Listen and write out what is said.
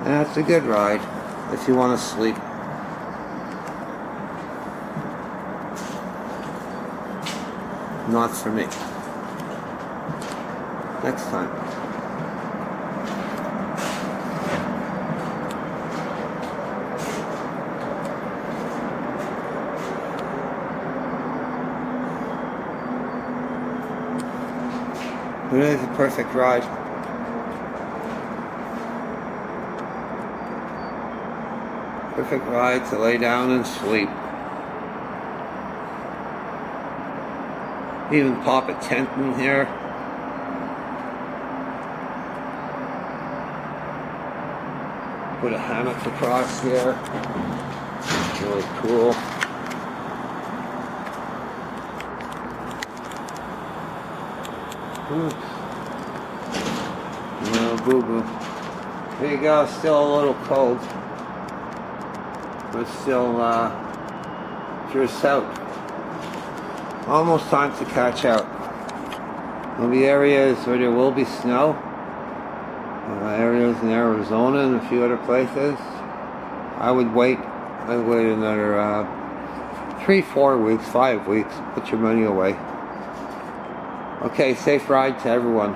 And that's a good ride if you want to sleep. Not for me. Next time. It is a perfect ride. Perfect ride to lay down and sleep. Even pop a tent in here. Put a hammock across here. It's really cool. Little boo-boo. There you go, still a little cold. But still just out. Almost time to catch out. There'll be areas where there will be snow. Areas in Arizona and a few other places. I would wait. I'd wait another 3, 4 weeks, 5 weeks. Put your money away. Okay, safe ride to everyone.